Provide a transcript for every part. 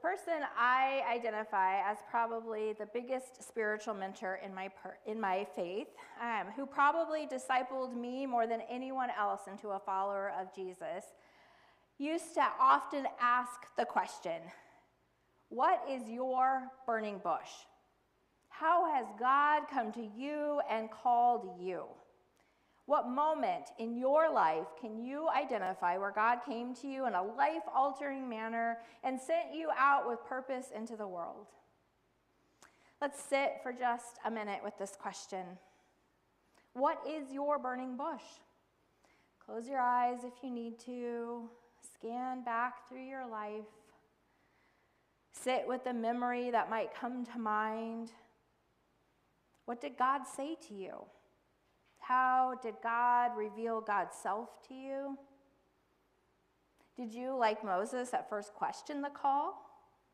person I identify as probably the biggest spiritual mentor in my faith, who probably discipled me more than anyone else into a follower of Jesus, used to often ask the question, what is your burning bush? How has God come to you and called you? What moment in your life can you identify where God came to you in a life-altering manner and sent you out with purpose into the world? Let's sit for just a minute with this question. What is your burning bush? Close your eyes if you need to. Scan back through your life. Sit with the memory that might come to mind. What did God say to you? How did God reveal God's self to you? Did you, like Moses, at first question the call?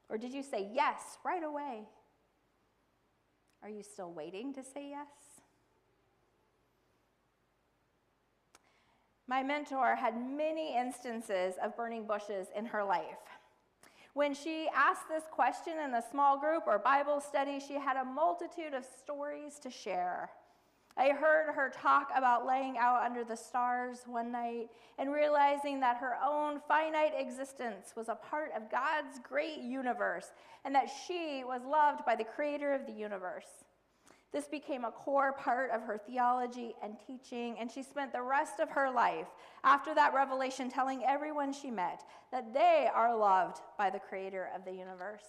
Or did you say yes right away? Are you still waiting to say yes? My mentor had many instances of burning bushes in her life. When she asked this question in a small group or Bible study, she had a multitude of stories to share. I heard her talk about laying out under the stars one night and realizing that her own finite existence was a part of God's great universe and that she was loved by the creator of the universe. This became a core part of her theology and teaching, and she spent the rest of her life after that revelation telling everyone she met that they are loved by the creator of the universe.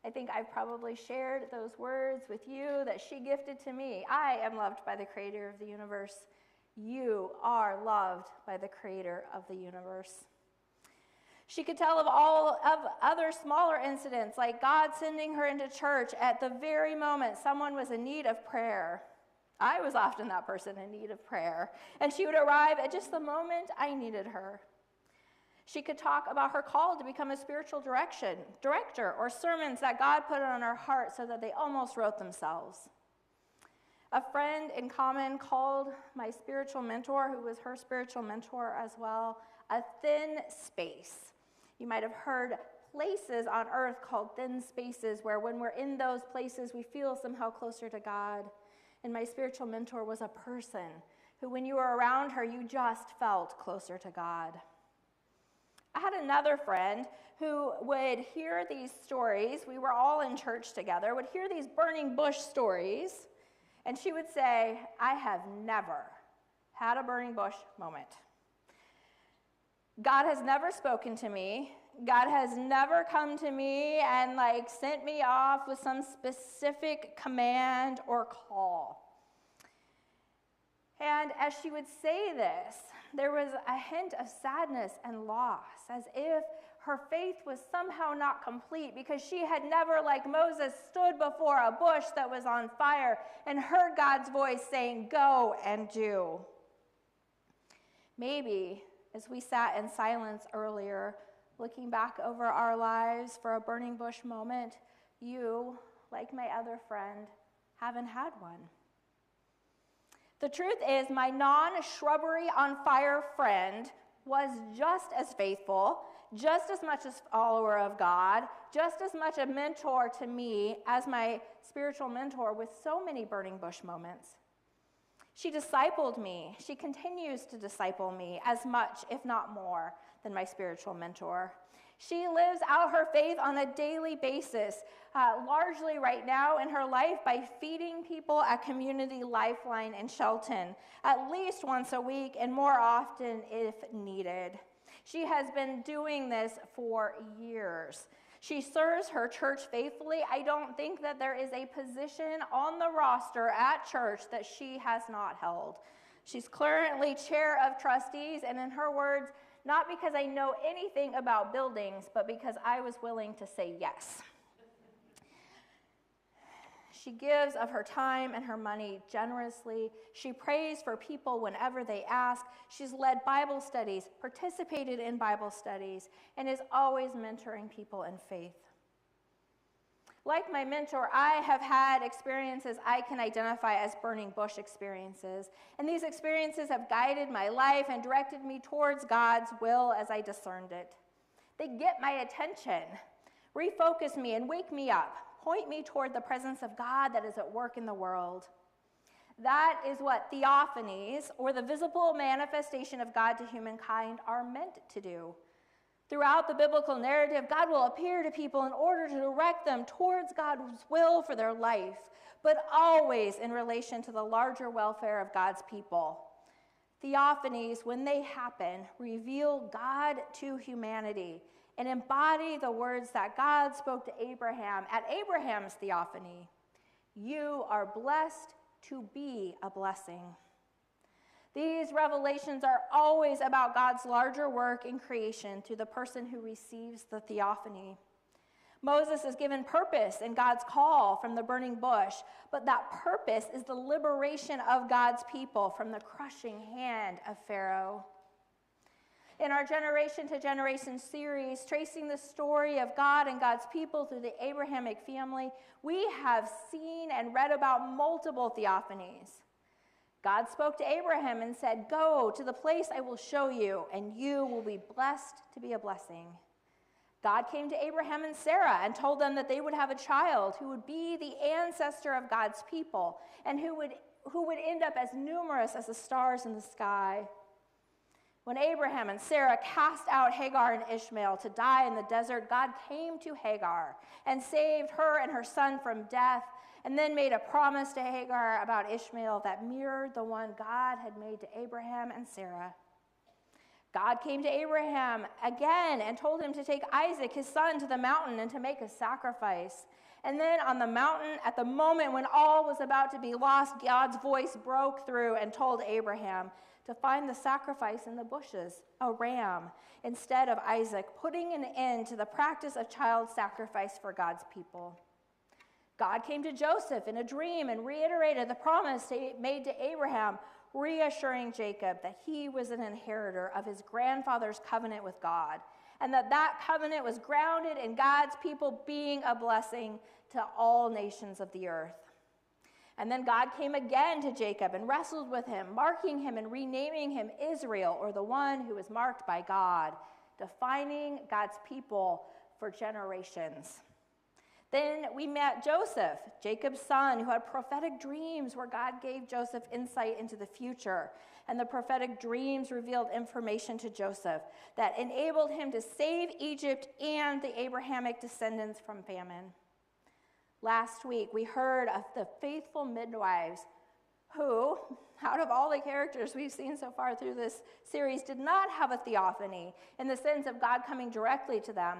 I think I've probably shared those words with you that she gifted to me. I am loved by the creator of the universe. You are loved by the creator of the universe. She could tell of all of other smaller incidents, like God sending her into church at the very moment someone was in need of prayer. I was often that person in need of prayer, and she would arrive at just the moment I needed her. She could talk about her call to become a spiritual director, or sermons that God put on her heart so that they almost wrote themselves. A friend in common called my spiritual mentor, who was her spiritual mentor as well, a thin space. You might have heard places on earth called thin spaces, where when we're in those places, we feel somehow closer to God. And my spiritual mentor was a person who, when you were around her, you just felt closer to God. I had another friend who would hear these stories. We were all in church together, would hear these burning bush stories, and she would say, I have never had a burning bush moment. God has never spoken to me. God has never come to me and sent me off with some specific command or call. And as she would say this, there was a hint of sadness and loss, as if her faith was somehow not complete because she had never, like Moses, stood before a bush that was on fire and heard God's voice saying, go and do. Maybe, as we sat in silence earlier, looking back over our lives for a burning bush moment, you, like my other friend, haven't had one. The truth is, my non-shrubbery on fire friend was just as faithful, just as much a follower of God, just as much a mentor to me as my spiritual mentor with so many burning bush moments. She discipled me. She continues to disciple me as much, if not more, than my spiritual mentor. She lives out her faith on a daily basis, largely right now in her life by feeding people at Community Lifeline in Shelton, at least once a week and more often if needed. She has been doing this for years. She serves her church faithfully. I don't think that there is a position on the roster at church that she has not held. She's currently chair of trustees, and in her words, not because I know anything about buildings, but because I was willing to say yes. She gives of her time and her money generously. She prays for people whenever they ask. She's led Bible studies, participated in Bible studies, and is always mentoring people in faith. Like my mentor, I have had experiences I can identify as burning bush experiences, and these experiences have guided my life and directed me towards God's will as I discerned it. They get my attention. Refocus me and wake me up. Point me toward the presence of God that is at work in the world. That is what theophanies, or the visible manifestation of God to humankind, are meant to do. Throughout the biblical narrative, God will appear to people in order to direct them towards God's will for their life, but always in relation to the larger welfare of God's people. Theophanies, when they happen, reveal God to humanity and embody the words that God spoke to Abraham at Abraham's theophany. You are blessed to be a blessing. These revelations are always about God's larger work in creation through the person who receives the theophany. Moses is given purpose in God's call from the burning bush, but that purpose is the liberation of God's people from the crushing hand of Pharaoh. In our Generation to Generation series, tracing the story of God and God's people through the Abrahamic family, we have seen and read about multiple theophanies. God spoke to Abraham and said, "Go to the place I will show you, and you will be blessed to be a blessing." God came to Abraham and Sarah and told them that they would have a child who would be the ancestor of God's people and who would end up as numerous as the stars in the sky. When Abraham and Sarah cast out Hagar and Ishmael to die in the desert, God came to Hagar and saved her and her son from death, and then made a promise to Hagar about Ishmael that mirrored the one God had made to Abraham and Sarah. God came to Abraham again and told him to take Isaac, his son, to the mountain and to make a sacrifice. And then on the mountain, at the moment when all was about to be lost, God's voice broke through and told Abraham to find the sacrifice in the bushes, a ram, instead of Isaac, putting an end to the practice of child sacrifice for God's people. God came to Joseph in a dream and reiterated the promise made to Abraham, reassuring Jacob that he was an inheritor of his grandfather's covenant with God, and that covenant was grounded in God's people being a blessing to all nations of the earth. And then God came again to Jacob and wrestled with him, marking him and renaming him Israel, or the one who is marked by God, defining God's people for generations. Then we met Joseph, Jacob's son, who had prophetic dreams where God gave Joseph insight into the future. And the prophetic dreams revealed information to Joseph that enabled him to save Egypt and the Abrahamic descendants from famine. Last week, we heard of the faithful midwives who, out of all the characters we've seen so far through this series, did not have a theophany in the sense of God coming directly to them.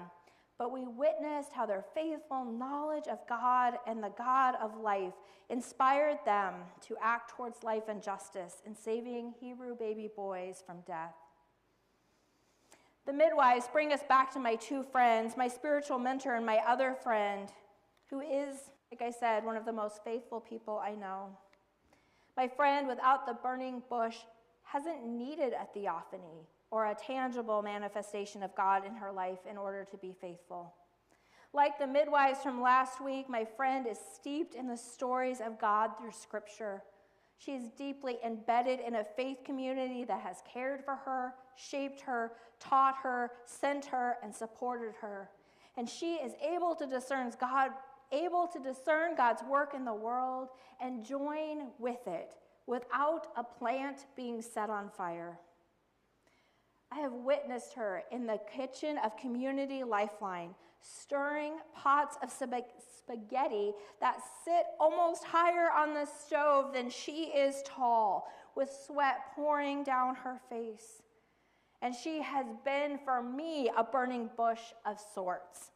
But we witnessed how their faithful knowledge of God and the God of life inspired them to act towards life and justice in saving Hebrew baby boys from death. The midwives bring us back to my two friends, my spiritual mentor and my other friend, who is, like I said, one of the most faithful people I know. My friend without the burning bush hasn't needed a theophany or a tangible manifestation of God in her life in order to be faithful. Like the midwives from last week, my friend is steeped in the stories of God through Scripture. She is deeply embedded in a faith community that has cared for her, shaped her, taught her, sent her, and supported her. And she is able to discern God's work in the world and join with it without a plant being set on fire. I have witnessed her in the kitchen of Community Lifeline, stirring pots of spaghetti that sit almost higher on the stove than she is tall, with sweat pouring down her face. And she has been, for me, a burning bush of sorts.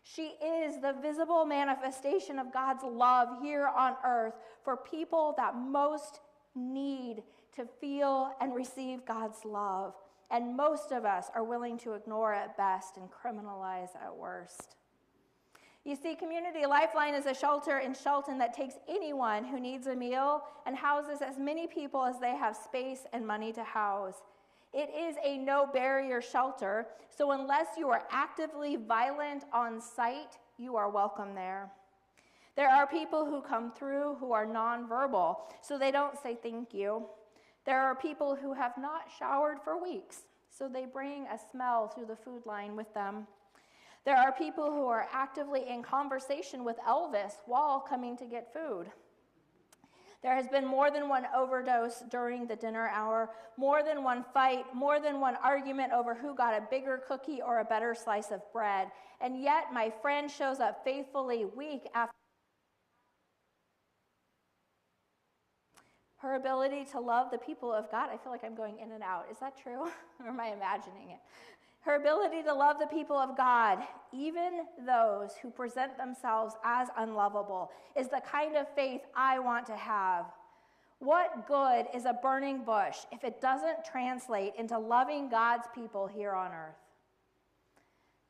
She is the visible manifestation of God's love here on earth for people that most need to feel and receive God's love. And most of us are willing to ignore at best and criminalize at worst. You see, Community Lifeline is a shelter in Shelton that takes anyone who needs a meal and houses as many people as they have space and money to house. It is a no-barrier shelter, so unless you are actively violent on site, you are welcome there. There are people who come through who are nonverbal, so they don't say thank you. There are people who have not showered for weeks, so they bring a smell through the food line with them. There are people who are actively in conversation with Elvis while coming to get food. There has been more than one overdose during the dinner hour, more than one fight, more than one argument over who got a bigger cookie or a better slice of bread. And yet my friend shows up faithfully week after. Her ability to love the people of God, I feel like I'm going in and out. Is that true? Or am I imagining it? Her ability to love the people of God, even those who present themselves as unlovable, is the kind of faith I want to have. What good is a burning bush if it doesn't translate into loving God's people here on earth?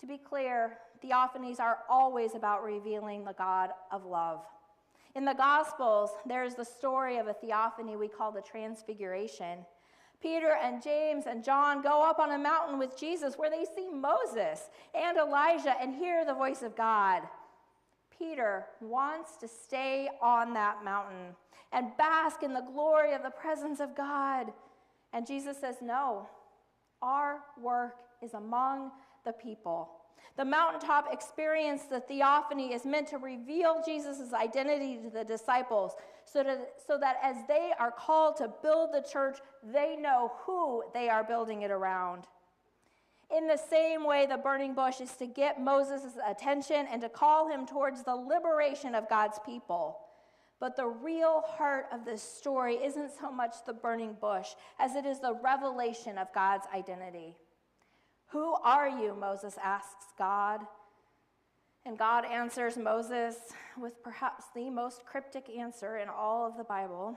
To be clear, theophanies are always about revealing the God of love. In the Gospels, there's the story of a theophany we call the Transfiguration. Peter and James and John go up on a mountain with Jesus where they see Moses and Elijah and hear the voice of God. Peter wants to stay on that mountain and bask in the glory of the presence of God. And Jesus says, no, our work is among the people. The mountaintop experience, the theophany, is meant to reveal Jesus' identity to the disciples so that as they are called to build the church, they know who they are building it around. In the same way, the burning bush is to get Moses' attention and to call him towards the liberation of God's people. But the real heart of this story isn't so much the burning bush as it is the revelation of God's identity. Who are you, Moses asks God. And God answers Moses with perhaps the most cryptic answer in all of the Bible,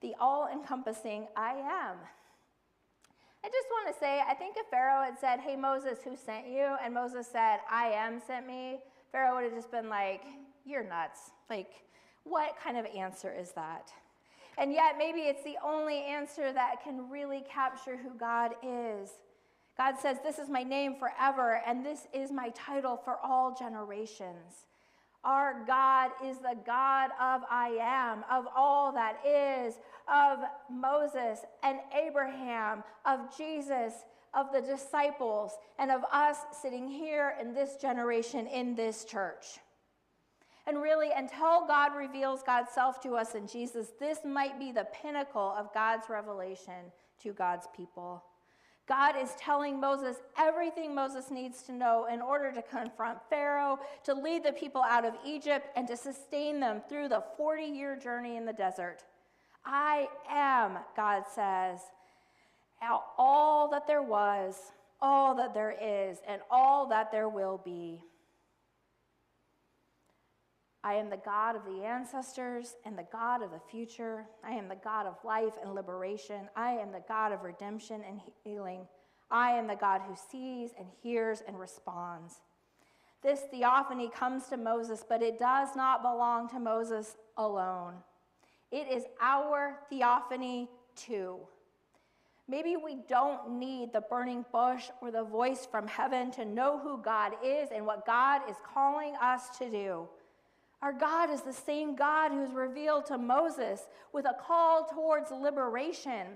the all-encompassing I am. I just want to say, I think if Pharaoh had said, hey, Moses, who sent you? And Moses said, I am sent me, Pharaoh would have just been like, you're nuts. Like, what kind of answer is that? And yet, maybe it's the only answer that can really capture who God is. God says, this is my name forever, and this is my title for all generations. Our God is the God of I am, of all that is, of Moses and Abraham, of Jesus, of the disciples, and of us sitting here in this generation in this church. And really, until God reveals God's self to us in Jesus, this might be the pinnacle of God's revelation to God's people. God is telling Moses everything Moses needs to know in order to confront Pharaoh, to lead the people out of Egypt, and to sustain them through the 40-year journey in the desert. I am, God says, all that there was, all that there is, and all that there will be. I am the God of the ancestors and the God of the future. I am the God of life and liberation. I am the God of redemption and healing. I am the God who sees and hears and responds. This theophany comes to Moses, but it does not belong to Moses alone. It is our theophany too. Maybe we don't need the burning bush or the voice from heaven to know who God is and what God is calling us to do. Our God is the same God who's revealed to Moses with a call towards liberation.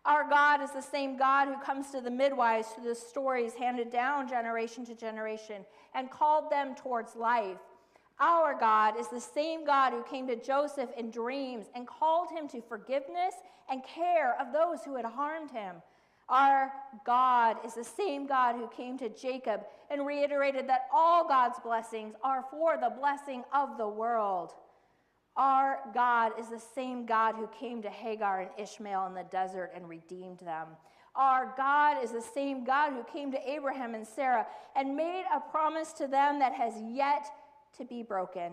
Our God is the same God who comes to the midwives through the stories handed down generation to generation and called them towards life. Our God is the same God who came to Joseph in dreams and called him to forgiveness and care of those who had harmed him. Our God is the same God who came to Jacob and reiterated that all God's blessings are for the blessing of the world. Our God is the same God who came to Hagar and Ishmael in the desert and redeemed them. Our God is the same God who came to Abraham and Sarah and made a promise to them that has yet to be broken.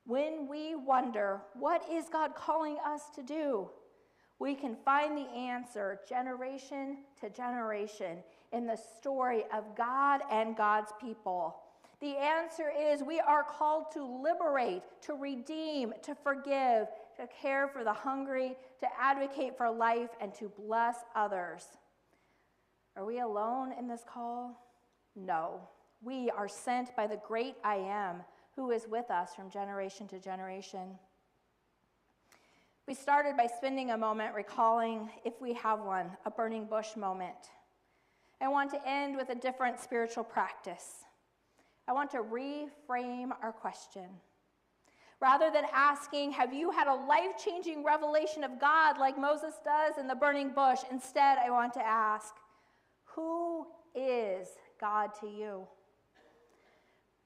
When we wonder, what is God calling us to do? We can find the answer generation to generation in the story of God and God's people. The answer is we are called to liberate, to redeem, to forgive, to care for the hungry, to advocate for life, and to bless others. Are we alone in this call? No. We are sent by the great I am, who is with us from generation to generation. We started by spending a moment recalling, if we have one, a burning bush moment. I want to end with a different spiritual practice. I want to reframe our question. Rather than asking, have you had a life-changing revelation of God like Moses does in the burning bush? Instead, I want to ask, who is God to you?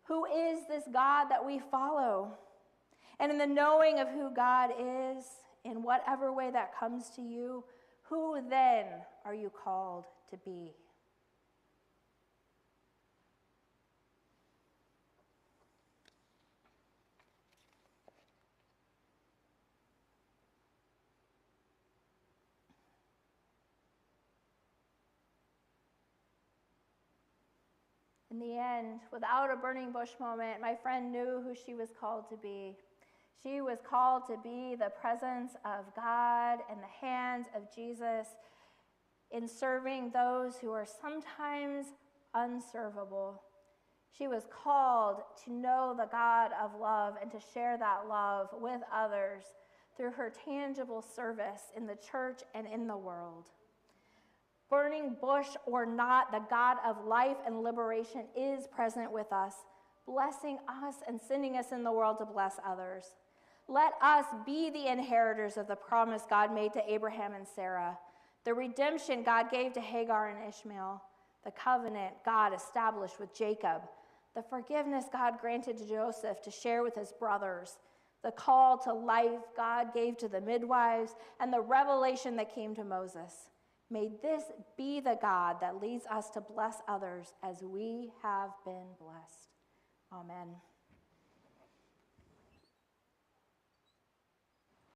Who is this God that we follow? And in the knowing of who God is, in whatever way that comes to you, who then are you called to be? In the end, without a burning bush moment, my friend knew who she was called to be. She was called to be the presence of God and the hands of Jesus in serving those who are sometimes unservable. She was called to know the God of love and to share that love with others through her tangible service in the church and in the world. Burning bush or not, the God of life and liberation is present with us, blessing us and sending us in the world to bless others. Let us be the inheritors of the promise God made to Abraham and Sarah, the redemption God gave to Hagar and Ishmael, the covenant God established with Jacob, the forgiveness God granted to Joseph to share with his brothers, the call to life God gave to the midwives, and the revelation that came to Moses. May this be the God that leads us to bless others as we have been blessed. Amen.